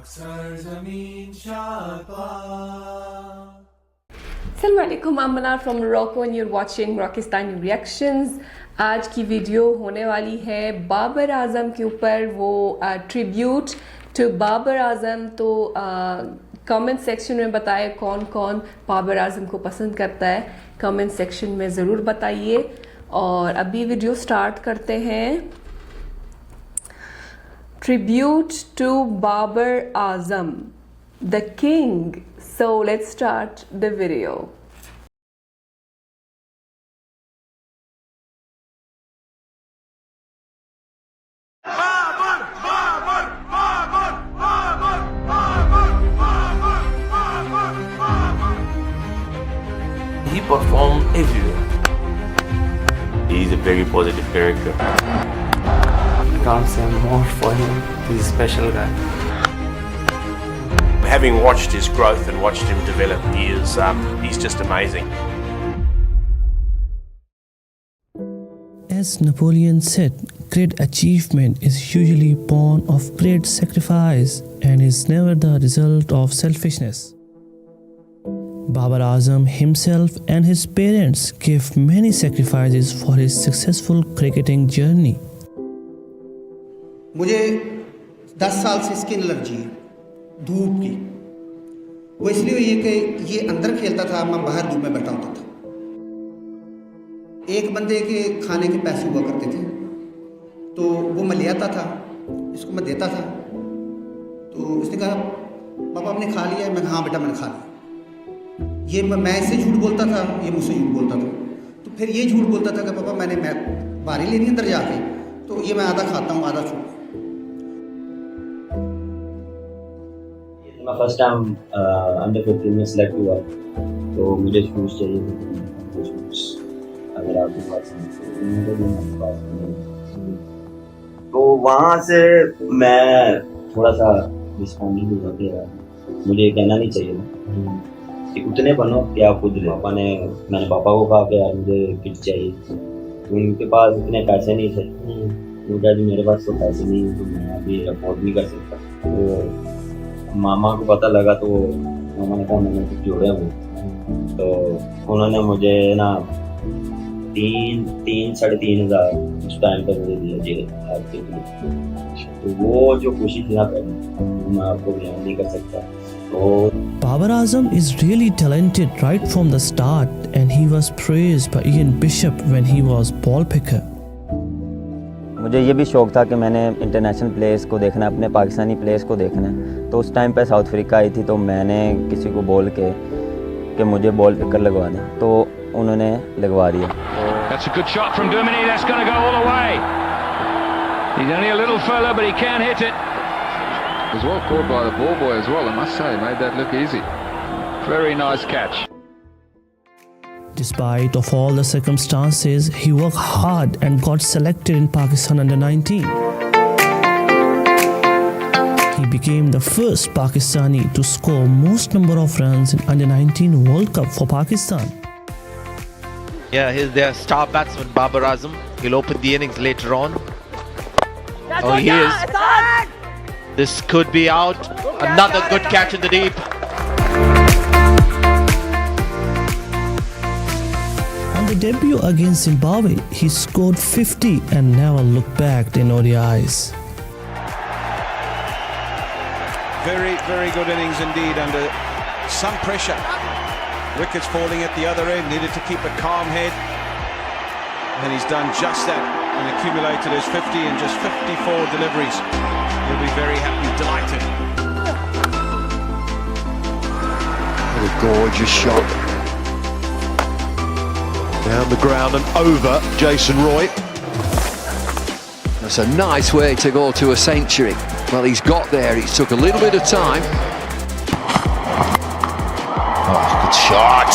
Assalamualaikum, I'm Manar from Morocco and you're watching Rockistani Reactions. आज की video होने वाली है बाबर आज़म के ऊपर, वो ट्रिब्यूट टू बाबर आज़म। तो कमेंट सेक्शन में बताएं कौन कौन बाबर आज़म को पसंद करता है, कमेंट सेक्शन में ज़रूर बताइए। और अभी वीडियो स्टार्ट करते हैं। Tribute to Babar Azam, the king. So let's start the video. He performed everywhere. He's a very positive character. I can't say more for him. He's a special guy. Having watched his growth and watched him develop, he's just amazing. As Napoleon said, great achievement is usually born of great sacrifice and is never the result of selfishness. Babar Azam himself and his parents gave many sacrifices for his successful cricketing journey. मुझे 10 साल से skin allergy है धूप की। वो इसलिए हुई है कि ये अंदर खेलता था, मैं बाहर धूप में बैठा होता था। एक बंदे के खाने के पैसे हुआ करते थे, तो वो मैं ले आता था, इसको मैं देता था। तो इसने कहा पापा आपने खा लिया है? मैं हाँ बेटा मैंने खा लिया। ये मैं इससे झूठ बोलता था, ये मुझसे झूठ बोलता था। तो फिर ये झूठ बोलता था कि पापा मैं बारी लेनी अंदर जाके, तो ये मैं आधा खाता हूँ आधा छोड़। मैं फर्स्ट टाइम अंडर 15 में सेलेक्ट हुआ, तो मुझे शूज़ चाहिए थे। शूज़ अगर आपके पास तो वहाँ से मैं थोड़ा सा रिस्पॉन्सिबल हो गया। मुझे कहना नहीं चाहिए था कि उतने बनो कि आप खुद लो। मैंने पापा को कहा कि यार मुझे किट चाहिए, तो उनके पास इतने पैसे नहीं थे। उनका जी मेरे पास तो पैसे नहीं है, तो मैं अभी अफोर्ड नहीं कर सकता। तो मामा को पता लगा, तो मामा ने कहा मैंने कुछ जोड़े हुए, तो उन्होंने मुझे ना 3-3,500 उस टाइम पर मुझे दिया जी हेल्प के लिए। तो वो जो खुशी थी ना पहले, मैं आपको बयान नहीं कर सकता। Babar Azam is really talented right from the start, and he was praised by Ian Bishop when he was ball picker. मुझे ये भी शौक़ था कि मैंने इंटरनेशनल प्लेयर्स को देखना है, अपने पाकिस्तानी प्लेयर्स को देखना है। तो उस टाइम पे साउथ अफ्रीका आई थी, तो मैंने किसी को बोल के कि मुझे बॉल पिकर लगवा दें, तो उन्होंने लगवा दिया। That's a good shot from Duminy. That's going to go all the way. He's only a little fella, but he can hit it. Was well caught by the ball boy as well, I must say, made that look easy. Very nice catch. Despite of all the circumstances, he worked hard and got selected in Pakistan under-19. He became the first Pakistani to score most number of runs in under-19 World Cup for Pakistan. Yeah, here's their star batsman Babar Azam. He'll open the innings later on. Oh, he is. This could be out. Another good catch in the deep. On the debut against Zimbabwe, he scored 50 and never looked back in ODIs. Very, very good innings indeed under some pressure. Wickets falling at the other end, needed to keep a calm head. And he's done just that and accumulated his 50 in just 54 deliveries. He'll be very happy, delighted. What a gorgeous shot. Down the ground and over Jason Roy. That's a nice way to go to a century. Well, he's got there. It took a little bit of time. Oh, good shot.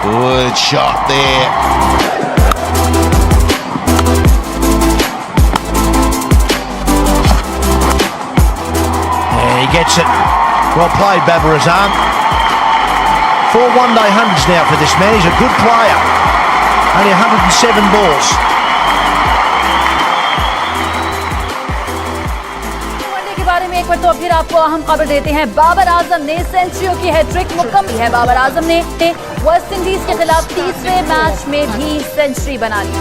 Good shot there. Yeah, he gets it. Well played, Babar Azam. 4 one-day hundreds now for this man. He's a good player. Only 107 balls. के बारे में break पर तो फिर आपको अहम खबर देते हैं। बाबर आजम ने सेंचुरियों की हैट्रिक मुकम्मल है। बाबर आजम ने वेस्ट इंडीज के खिलाफ तीसरे मैच में भी सेंचुरी बना ली।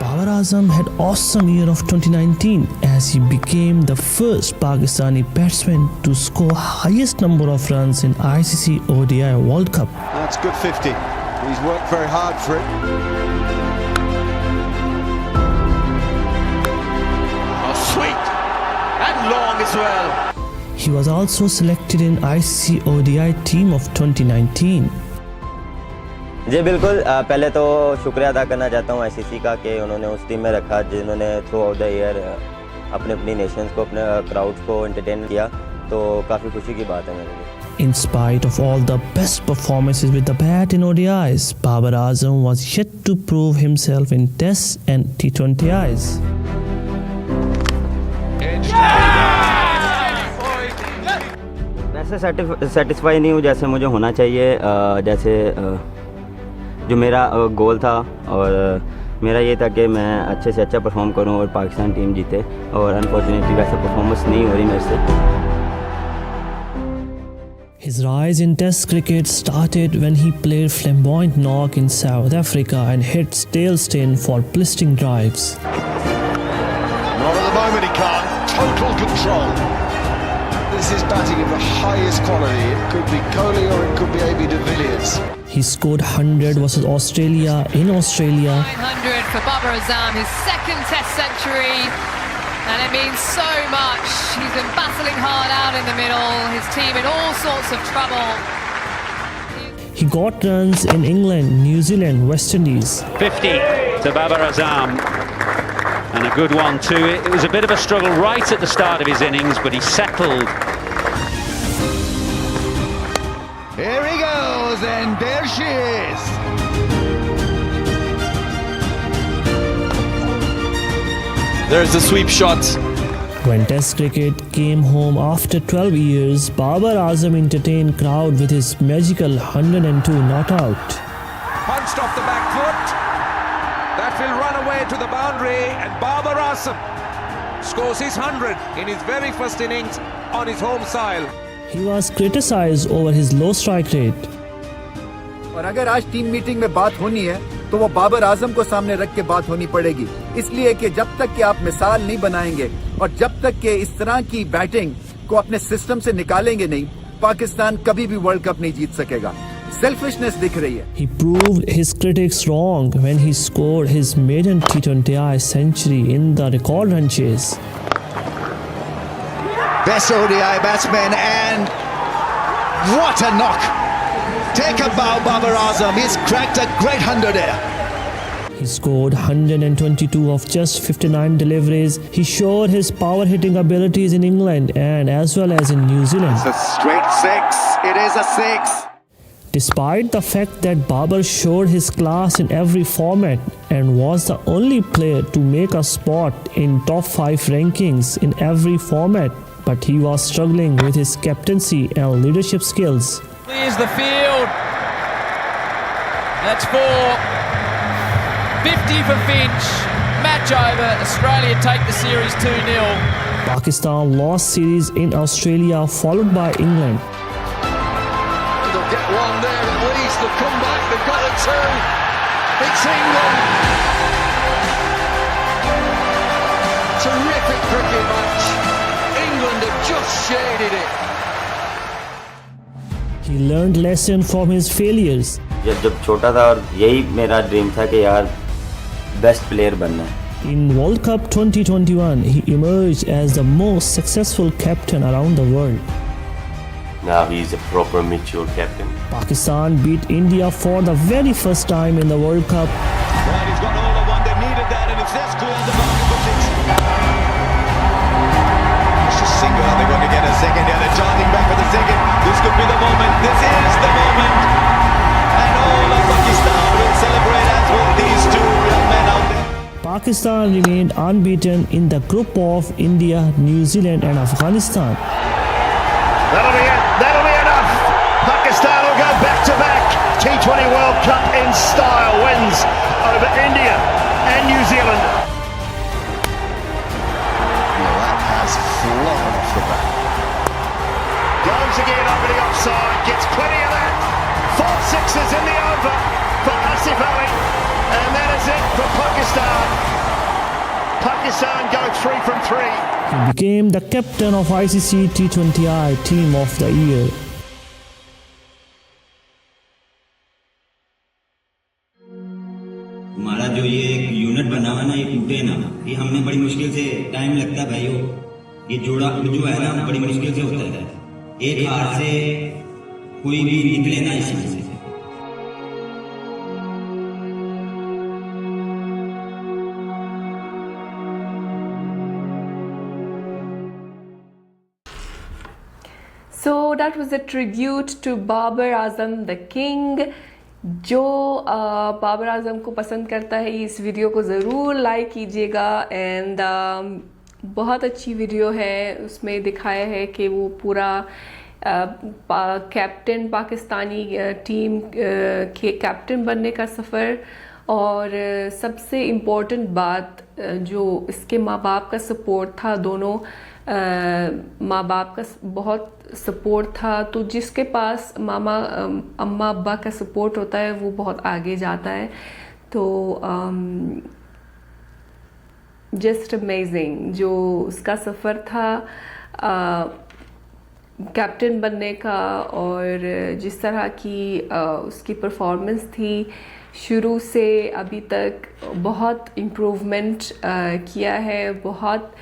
Babar Azam had awesome year of 2019 as he became the first Pakistani batsman to score highest number of runs in ICC ODI World Cup. That's good 50. He's worked very hard for it. Oh, sweet and long as well. He was also selected in ICC ODI team of 2019. जी बिल्कुल, पहले तो शुक्रिया अदा करना चाहता हूँ ICC का कि उन्होंने उस टीम में रखा जिन्होंने थ्रू आउट द ईयर अपनी नेशंस को, अपने क्राउड्स को एंटरटेन किया, तो काफ़ी खुशी की बात है मेरे लिए। In spite of all the best performances with the bat in ODIs, Babar Azam was yet to prove himself in Tests and T20Is. वैसे सेटिस्फाई नहीं हूँ जैसे मुझे होना चाहिए, जैसे जो मेरा गोल था और मेरा ये था कि मैं अच्छे से अच्छा परफॉर्म करूं और पाकिस्तान टीम जीते, और अनफॉर्चुनेटली वैसा परफॉर्मेंस नहीं हो रही मेरे से। His rise in Test cricket started when he played flamboyant knock in South Africa and hit Staleston for blistering drives. Not at the moment he can't. Total control. This is batting of the highest quality. It could be Kohli or it could be A.B. de Villiers. He scored 100 versus Australia in Australia. 900 for Babar Azam, his second Test century, and it means so much. He's been battling hard out in the middle, his team in all sorts of trouble. He got runs in England, New Zealand, West Indies. 50 to Babar Azam, and a good one too. It was a bit of a struggle right at the start of his innings, but he settled. Here he goes, and there she is. There's the sweep shot. When Test cricket came home after 12 years, Babar Azam entertained crowd with his magical 102 not out. Punched off the back foot. That will run away to the boundary, and Babar Azam scores his 100 in his very first innings on his home soil. He was criticized over his low strike rate. और अगर आज team meeting में बात होनी है तो वो बाबर आजम को सामने रख के बात होनी पड़ेगी, इसलिए कि जब तक कि आप मिसाल नहीं बनाएंगे और जब तक कि इस तरह की बैटिंग को अपने सिस्टम से निकालेंगे नहीं, पाकिस्तान कभी भी वर्ल्ड कप नहीं जीत सकेगा। सेल्फिशनेस दिख रही है। He proved his critics wrong when he scored his maiden T20I century in the record run chase. Best ODI batsman, and what a knock. Take a bow, Babar Azam. He's cracked a great 100 here. He scored 122 of just 59 deliveries. He showed his power hitting abilities in England and as well as in New Zealand. It's a straight six. It is a six. Despite the fact that Babar showed his class in every format and was the only player to make a spot in top 5 rankings in every format, but he was struggling with his captaincy and leadership skills. Clears the field. That's 4. 50 for Finch. Match over. Australia take the series 2-0. Pakistan lost series in Australia, followed by England. They'll get one there at least. They'll come back. They've got a 2. It's England. Terrific cricket match. England have just shaded it. He learned lesson from his failures. जब छोटा था और यही मेरा dream था कि यार best player बनना है। In World Cup 2021, he emerged as the most successful captain around the world. Now he's a proper mature captain. Pakistan beat India for the very first time in the World Cup. Right, he's got all the one. They needed that, and it's this clear the market for six. It's just single. They're going to get a second here. They're charging back for the second. This could be the moment. This is the moment. And all of Pakistan will celebrate as well. These two young men out there. Pakistan remained unbeaten in the group of India, New Zealand and Afghanistan. That'll be it. That'll be enough. Pakistan will go back-to-back. T20 World Cup in style. Wins over India and New Zealand. Well, that has flown off the bat. Goes again over the offside. Gets plenty of that. 4 sixes in the over for Asif Ali. And that is it for Pakistan. Pakistan go 3 from 3. He became the captain of ICC T20I Team of the Year. हमारा जो ये एक unit बना हुआ ना, ये टूटे ना, ये हमने बड़ी मुश्किल से, टाइम लगता है भाइयों, ये जोड़ा जो है ना बड़ी मुश्किल से होता है। एक हाथ से कोई भी निकले ना इसमें से। So that was a tribute to Babar Azam, the king. जो बाबर आजम को पसंद करता है इस वीडियो को ज़रूर लाइक कीजिएगा। एंड बहुत अच्छी वीडियो है, उसमें दिखाया है कि वो पूरा कैप्टन पाकिस्तानी टीम के कैप्टन बनने का सफ़र, और सबसे इम्पोर्टेंट बात जो इसके माँ बाप का सपोर्ट था, दोनों माँ बाप का बहुत सपोर्ट था। तो जिसके पास अम्मा अब्बा का सपोर्ट होता है वो बहुत आगे जाता है। तो जस्ट अमेजिंग जो उसका सफ़र था कैप्टन बनने का, और जिस तरह की उसकी परफॉर्मेंस थी शुरू से अभी तक, बहुत इम्प्रूवमेंट किया है, बहुत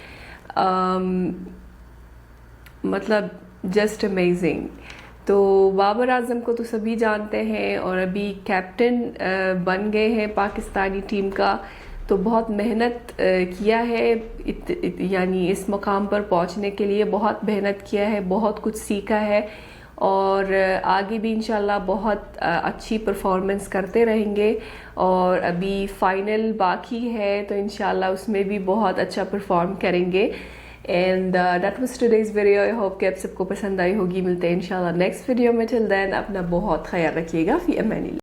मतलब जस्ट अमेजिंग। तो बाबर आजम को तो सभी जानते हैं और अभी कैप्टन बन गए हैं पाकिस्तानी टीम का। तो बहुत मेहनत किया है, यानी इस मुकाम पर पहुंचने के लिए बहुत मेहनत किया है, बहुत कुछ सीखा है, और आगे भी इंशाल्लाह बहुत अच्छी परफॉर्मेंस करते रहेंगे। और अभी फाइनल बाकी है तो इंशाल्लाह उसमें भी बहुत अच्छा परफॉर्म करेंगे। And that was today's video. I hope कि आप सबको पसंद आई होगी। मिलते हैं इंशाल्लाह नेक्स्ट वीडियो में। टिल देन अपना बहुत ख्याल रखिएगा। फी अमानिल्लाह।